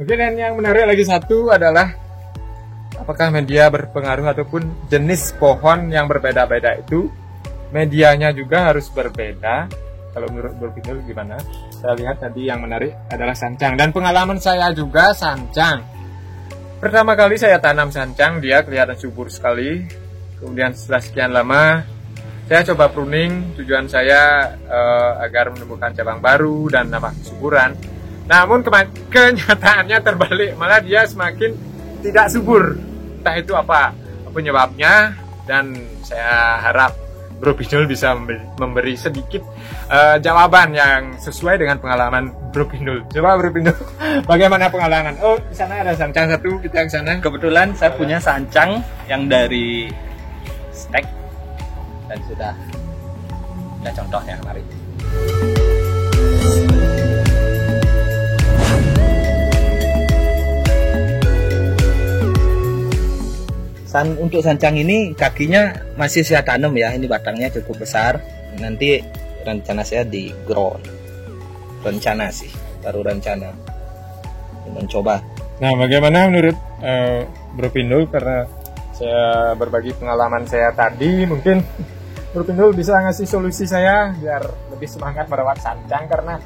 Oke, dan yang menarik lagi satu adalah apakah media berpengaruh ataupun jenis pohon yang berbeda-beda itu medianya juga harus berbeda. Kalau menurut Bro Pindul gimana? Saya lihat tadi yang menarik adalah sancang, dan pengalaman saya juga sancang. Pertama kali saya tanam sancang, dia kelihatan subur sekali. Kemudian setelah sekian lama saya coba pruning, tujuan saya agar menemukan cabang baru dan nambah kesuburan. Namun kenyataannya terbalik, malah dia semakin tidak subur. Entah itu apa penyebabnya, dan saya harap Bro Pindul bisa memberi sedikit jawaban yang sesuai dengan pengalaman Bro Pindul. Coba Bro Pindul, bagaimana pengalaman? Oh, di sana ada sancang satu, kita ke sana. Kebetulan saya punya sancang yang dari stek dan sudah ada contohnya kemarin. Untuk sancang ini kakinya masih saya tanam ya, ini batangnya cukup besar. Nanti rencana saya di ground. Rencana sih, baru rencana mencoba. Nah, bagaimana menurut Bro Pindul? Karena saya berbagi pengalaman saya tadi, mungkin Bro Pindul bisa ngasih solusi saya biar lebih semangat merawat sancang, karena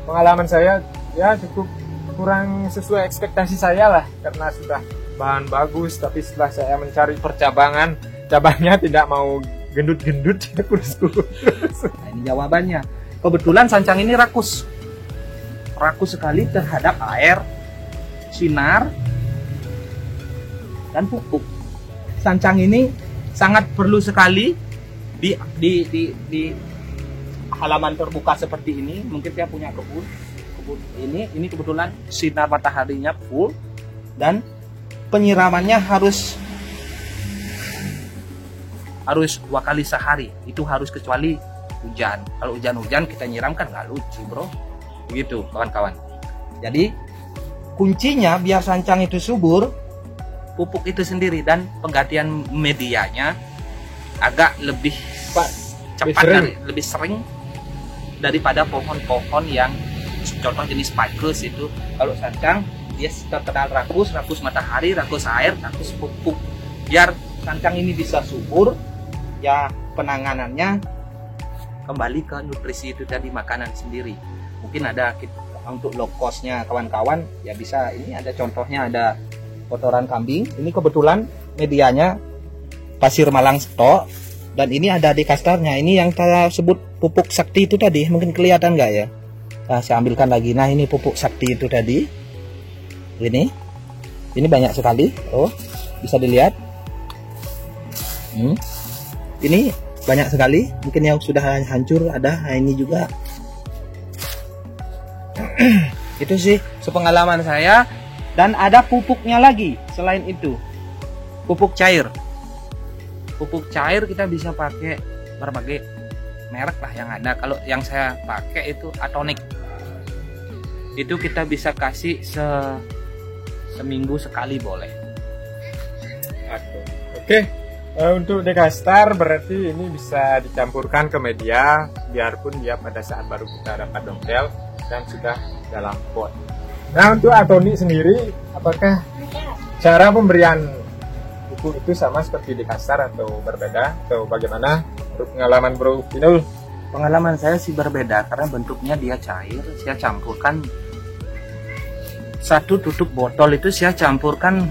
pengalaman saya ya cukup kurang sesuai ekspektasi saya lah, karena sudah bahan bagus, tapi setelah saya mencari percabangan, cabangnya tidak mau gendut-gendut, kurus-kurus. Nah, ini jawabannya. Kebetulan sancang ini rakus sekali terhadap air, sinar, dan pupuk. Sancang ini sangat perlu sekali di halaman terbuka seperti ini. Mungkin dia punya kebun ini kebetulan sinar mataharinya full, dan penyiramannya harus 2 kali sehari. Itu harus kecuali hujan. Kalau hujan-hujan kita nyiram kan nggak lucu, bro. Begitu kawan-kawan. Jadi kuncinya biar sancang itu subur, pupuk itu sendiri dan penggantian medianya agak lebih cepat dan lebih sering daripada pohon-pohon yang contoh jenis Ficus itu. Kalau sancang dia terkenal rakus matahari, rakus air, rakus pupuk. Biar sancang ini bisa subur, ya penanganannya kembali ke nutrisi itu tadi, makanan sendiri. Mungkin ada untuk low cost-nya kawan-kawan, ya bisa. Ini ada contohnya, ada kotoran kambing. Ini kebetulan medianya pasir Malang stok, dan ini ada di kastarnya. Ini yang saya sebut pupuk sakti itu tadi, mungkin kelihatan nggak ya? Nah, saya ambilkan lagi. Nah, ini pupuk sakti itu tadi. Ini banyak sekali. Oh, bisa dilihat. Ini banyak sekali. Mungkin yang sudah hancur ada. Nah, ini juga. Itu sih sepengalaman saya. Dan ada pupuknya lagi selain itu. Pupuk cair. Pupuk cair kita bisa pakai berbagai merek lah yang ada. Kalau yang saya pakai itu Atonik. Itu kita bisa kasih seminggu sekali boleh. Oke. Untuk Dekastar berarti ini bisa dicampurkan ke media, biarpun dia pada saat baru kita dapat dongkel dan sudah dalam pot. Nah, untuk Atonik sendiri, apakah cara pemberian pupuk itu sama seperti Dekastar atau berbeda, atau bagaimana? Untuk pengalaman Bro Pindul? Pengalaman saya sih berbeda karena bentuknya dia cair. Saya campurkan 1 tutup botol itu, saya campurkan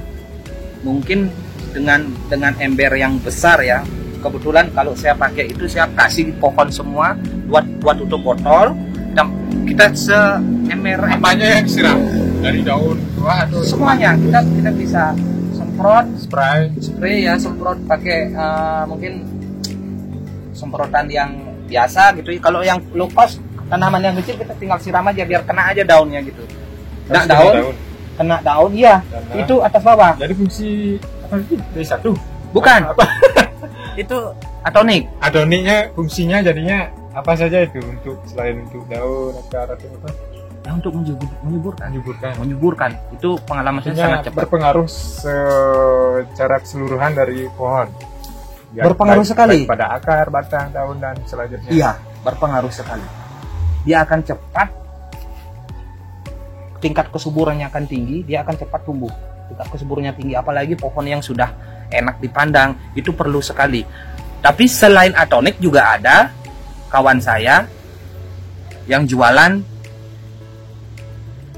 mungkin dengan ember yang besar ya. Kebetulan kalau saya pakai itu saya kasih pohon semua, buat tutup botol, dan kita seember. Apanya yang disiram? Dari daun buah atau semuanya? Kita bisa semprot, spray ya, semprot pakai mungkin semprotan yang biasa gitu. Kalau yang low cost, tanaman yang kecil kita tinggal siram aja biar kena aja daunnya gitu. Kena daun iya. Karena itu atas bawah. Jadi fungsi apa itu? D1? Bukan. Apa? Itu Atonik. Atoniknya fungsinya jadinya apa saja itu, untuk selain untuk daun atau apa? Ya, untuk menyuburkan. Itu pengalaman saya sangat cepat. Berpengaruh secara keseluruhan dari pohon. Ya, berpengaruh sekali pada akar, batang, daun dan selanjutnya. Iya, berpengaruh sekali. Dia akan cepat tingkat kesuburannya akan tinggi, dia akan cepat tumbuh. Tingkat kesuburannya tinggi, apalagi pohon yang sudah enak dipandang, itu perlu sekali. Tapi selain atonik juga ada kawan saya yang jualan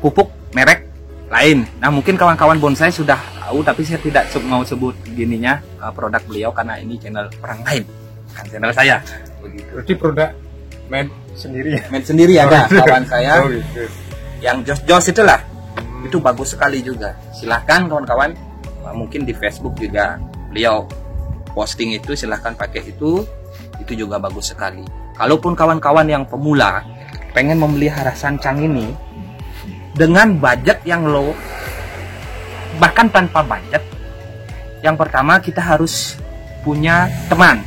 pupuk merek lain. Nah, mungkin kawan-kawan bonsai sudah tahu, tapi saya tidak mau sebut gininya produk beliau karena ini channel orang lain, kan channel saya. Begitu. Berarti produk made sendiri ya? Made sendiri ada kawan saya. Oh, gitu. Yang jos-jos itulah, itu bagus sekali juga. Silahkan kawan-kawan, mungkin di Facebook juga beliau posting itu, silahkan pakai itu juga bagus sekali. Kalaupun kawan-kawan yang pemula pengen memelihara sancang ini dengan budget yang low, bahkan tanpa budget, yang pertama kita harus punya teman.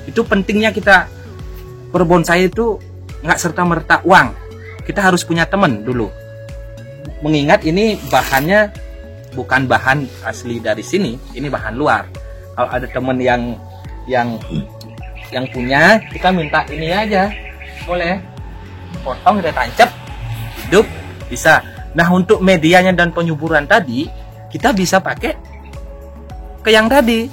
Itu pentingnya kita berbonsai itu nggak serta-merta uang. Kita harus punya teman dulu. Mengingat ini bahannya bukan bahan asli dari sini, ini bahan luar. Kalau ada teman yang punya, kita minta ini aja, boleh potong, kita tancap, hidup, bisa. Nah, untuk medianya dan penyuburan tadi, kita bisa pakai ke yang tadi,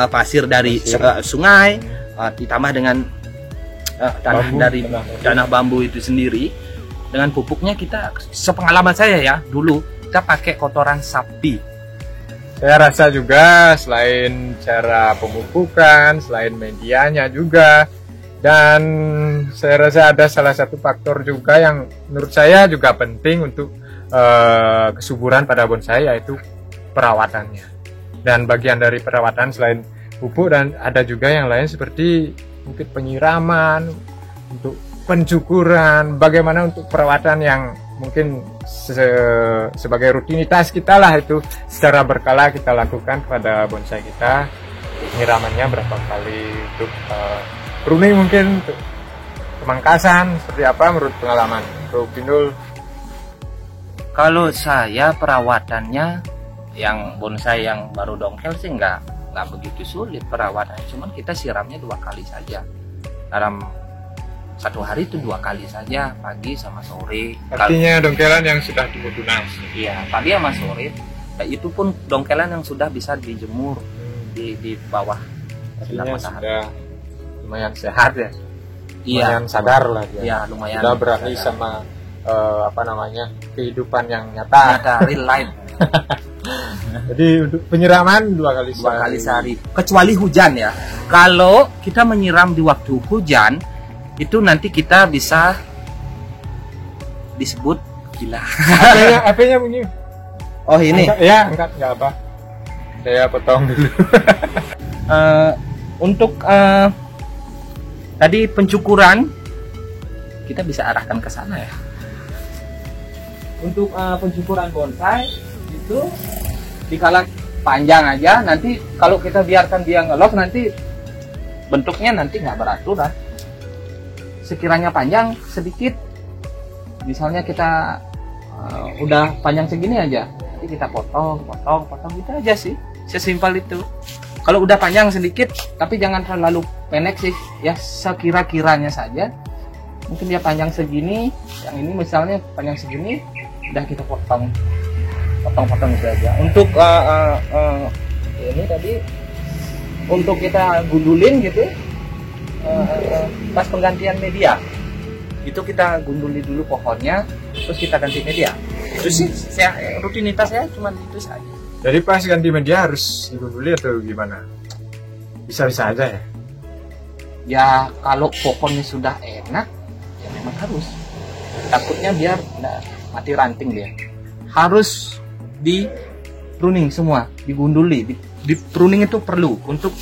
pasir dari sungai, ditambah dengan tanah bambu, dari tanah bambu itu sendiri. Dengan pupuknya kita, sepengalaman saya ya, dulu kita pakai kotoran sapi. Saya rasa juga selain cara pemupukan, selain medianya juga, dan saya rasa ada salah satu faktor juga yang menurut saya juga penting untuk kesuburan pada bonsai, yaitu perawatannya. Dan bagian dari perawatan selain pupuk, dan ada juga yang lain seperti mungkin penyiraman, untuk pencukuran, bagaimana untuk perawatan yang mungkin sebagai rutinitas kita lah, itu secara berkala kita lakukan pada bonsai kita. Penyiramannya berapa kali, untuk pruning mungkin, untuk pemangkasan seperti apa menurut pengalaman Bro Pindul? Kalau saya perawatannya, yang bonsai yang baru dongkel sih nggak begitu sulit perawatannya, cuman kita siramnya 2 kali saja dalam 1 hari, itu 2 kali saja, pagi sama sore. Artinya dongkelan yang sudah tumbuh tunas. Iya, pagi sama sore. Nah, itu pun dongkelan yang sudah bisa dijemur di bawah sinar Artinya matahari. sudah lumayan sehat ya. Iya, Lumayan sadar lah dia. Iya, lumayan. Sudah berani sadar. sama kehidupan yang nyata. Ada real life. Jadi untuk penyiraman 2 kali 2 kali sehari, kecuali hujan ya. Kalau kita menyiram di waktu hujan, itu nanti kita bisa disebut gila. HP-nya bunyi. Oh, ini. Angkat nggak apa. Saya potong dulu. Untuk tadi pencukuran, kita bisa arahkan ke sana ya. Untuk pencukuran bonsai itu dikala panjang aja, nanti kalau kita biarkan dia ngelok, nanti bentuknya nanti nggak beraturan. Sekiranya panjang sedikit, misalnya kita udah panjang segini aja, nanti kita potong gitu aja sih, sesimpel itu. Kalau udah panjang sedikit, tapi jangan terlalu pendek sih, ya sekira-kiranya saja. Mungkin dia panjang segini, yang ini misalnya panjang segini, udah kita potong itu aja. Untuk ini tadi, untuk kita gundulin gitu, pas penggantian media, itu kita gunduli dulu pohonnya, terus kita ganti media. Itu sih rutinitas saya cuma itu saja. Jadi pas ganti media harus digunduli atau gimana? Bisa-bisa aja ya? Ya kalau pohonnya sudah enak, ya memang harus. Takutnya biar mati ranting dia. Harus di pruning semua, digunduli. Di pruning itu perlu untuk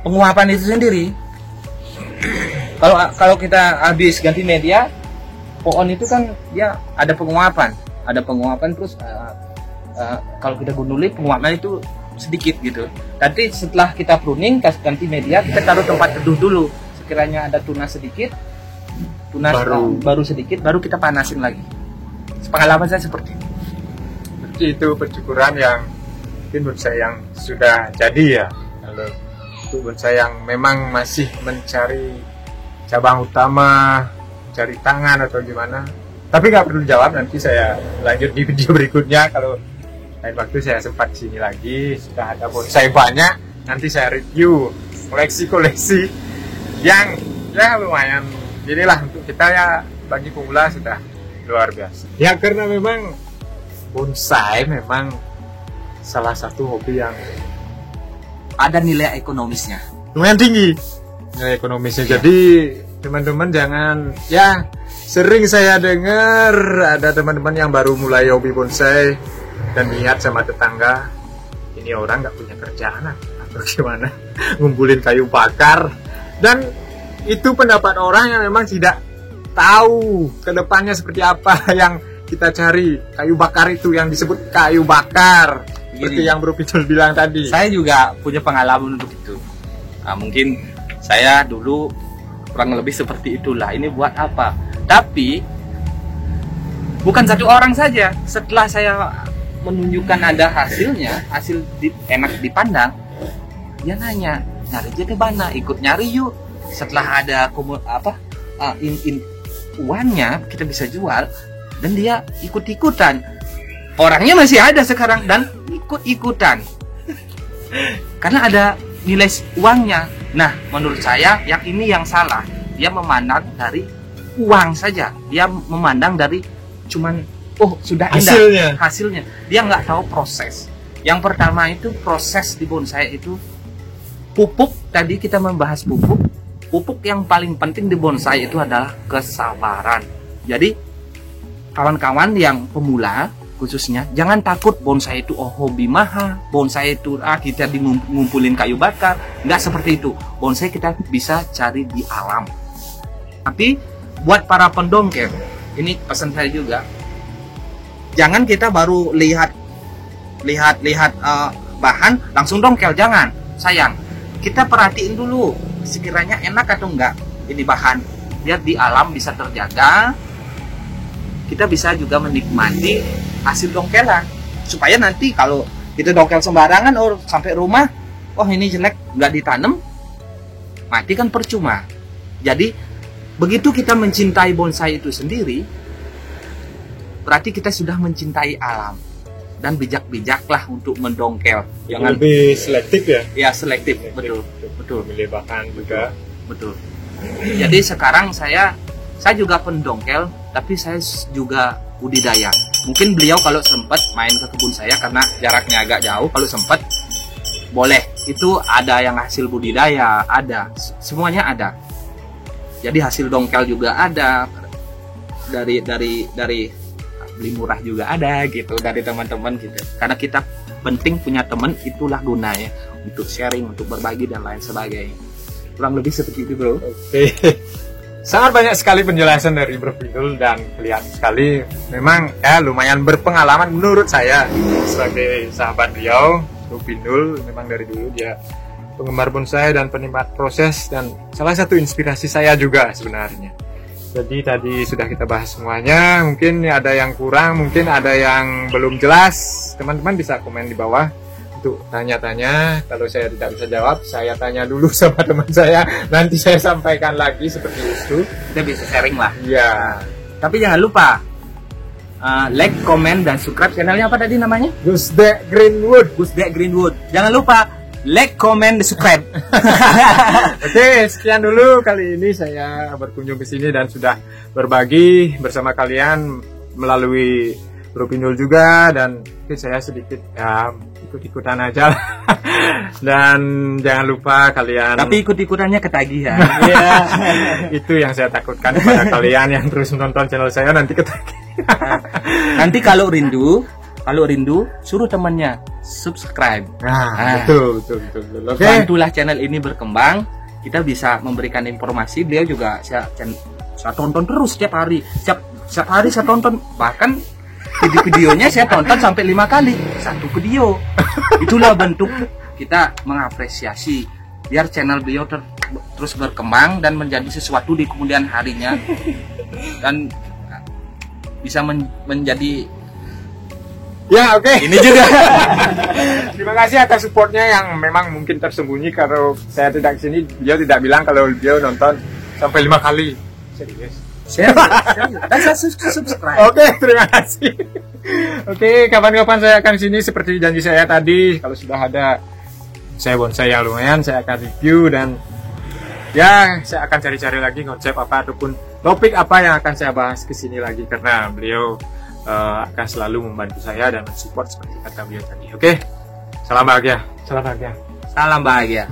penguapan itu sendiri. Kalau kita habis ganti media, pohon itu kan dia ada penguapan terus kalau kita gunduli penguapan itu sedikit gitu. Nanti setelah kita pruning, ganti media, kita taruh tempat teduh dulu. Sekiranya ada tunas sedikit, baru sedikit, baru kita panasin lagi. Pengalaman saya seperti itu. Berarti itu pencukuran yang mungkin bonsai yang sudah jadi ya. Kalau untuk bonsai yang memang masih mencari cabang utama, cari tangan atau gimana. Tapi nggak perlu jawab, nanti saya lanjut di video berikutnya. Kalau lain waktu saya sempat sini lagi, sudah ada bonsai banyak, nanti saya review koleksi-koleksi yang ya lumayan. Inilah untuk kita ya, bagi pemula sudah luar biasa. Ya karena memang bonsai memang salah satu hobi yang ada nilai ekonomisnya. lumayan tinggi nilai ekonomisnya. Jadi teman-teman jangan, ya sering saya dengar ada teman-teman yang baru mulai hobi bonsai dan lihat sama tetangga, ini orang nggak punya kerjaan atau gimana, ngumpulin kayu bakar. Dan itu pendapat orang yang memang tidak tahu kedepannya seperti apa yang kita cari. Kayu bakar itu yang disebut kayu bakar, seperti yang Bro Pidul bilang tadi. Saya juga punya pengalaman untuk itu. Nah, mungkin saya dulu kurang lebih seperti itulah. Ini buat apa? Tapi bukan satu orang saja. Setelah saya menunjukkan ada hasilnya, enak dipandang, dia nanya, nyari aja ke mana? Ikut nyari yuk. Setelah ada uangnya kita bisa jual, dan dia ikut-ikutan. Orangnya masih ada sekarang dan ikut-ikutan karena ada nilai uangnya. Nah, menurut saya yang ini yang salah. Dia memandang dari uang saja. Dia memandang dari cuman sudah indah hasilnya. Dia nggak tahu proses. Yang pertama itu proses di bonsai itu pupuk. Tadi kita membahas pupuk. Pupuk yang paling penting di bonsai itu adalah kesabaran. Jadi kawan-kawan yang pemula khususnya jangan takut bonsai itu hobi mahal, bonsai itu kita ngumpulin kayu bakar. Nggak seperti itu. Bonsai kita bisa cari di alam. Tapi buat para pendongkel, ini pesan saya juga, jangan kita baru lihat bahan langsung dongkel, jangan. Sayang, kita perhatiin dulu sekiranya enak atau enggak ini bahan, biar di alam bisa terjaga. Kita bisa juga menikmati hasil dongkelan, supaya nanti kalau kita dongkel sembarangan sampai rumah, ini jelek, nggak ditanam, mati kan percuma. Jadi begitu kita mencintai bonsai itu sendiri, berarti kita sudah mencintai alam, dan bijak-bijaklah untuk mendongkel. Jangan lebih selektif ya? Ya selektif. Betul. Milih bahan juga. Betul. Jadi sekarang saya juga pendongkel, tapi saya juga budidaya. Mungkin beliau kalau sempat main ke kebun saya karena jaraknya agak jauh, kalau sempat boleh. Itu ada yang hasil budidaya, ada, semuanya ada. Jadi hasil dongkel juga ada, dari beli murah juga ada gitu, dari teman-teman gitu. Karena kita penting punya teman, itulah gunanya untuk sharing, untuk berbagi dan lain sebagainya. Kurang lebih seperti itu, Bro. Oke. Sangat banyak sekali penjelasan dari Bro Pidul dan kelihatan sekali memang ya lumayan berpengalaman menurut saya sebagai sahabat beliau. Bro Pidul memang dari dulu dia penggemar bonsai dan penikmat proses, dan salah satu inspirasi saya juga sebenarnya. Jadi tadi sudah kita bahas semuanya. Mungkin ada yang kurang, mungkin ada yang belum jelas. Teman-teman bisa komen di bawah untuk tanya-tanya. Kalau saya tidak bisa jawab, saya tanya dulu sama teman saya. Nanti saya sampaikan lagi seperti itu. Kita bisa sharing lah. Ya. Tapi jangan lupa like, comment, dan subscribe channelnya apa tadi namanya? Gusdek Greenwood. Gusdek Greenwood. Jangan lupa like, comment, subscribe. Oke, sekian dulu kali ini saya berkunjung ke sini dan sudah berbagi bersama kalian melalui Bro Pidul juga, dan mungkin saya sedikit ya ikut-ikutan aja. Dan jangan lupa kalian. Tapi ikut-ikutannya ketagihan. Iya. Itu yang saya takutkan kepada kalian yang terus menonton channel saya, nanti ketagihan. Nanti kalau rindu suruh temannya subscribe. Betul. Okay. Bantulah channel ini berkembang. Kita bisa memberikan informasi. Beliau juga saya tonton terus setiap hari. Setiap hari saya tonton. Bahkan video-videonya saya tonton sampai 5 kali satu video. Itulah bentuk kita mengapresiasi biar channel beliau terus berkembang dan menjadi sesuatu di kemudian harinya, dan bisa menjadi ya. Oke. Ini juga. Terima kasih atas supportnya yang memang mungkin tersembunyi. Kalau saya tidak kesini, beliau tidak bilang kalau beliau nonton sampai 5 kali. Serius. share, dan subscribe. Oke, terima kasih. Oke, kapan-kapan saya akan sini seperti janji saya tadi. Kalau sudah ada saya bonsai yang lumayan, saya akan review dan ya saya akan cari-cari lagi konsep apa ataupun topik apa yang akan saya bahas ke sini lagi karena beliau akan selalu membantu saya dan mensupport seperti kata beliau tadi. Oke, salam bahagia. Salam bahagia. Salam bahagia.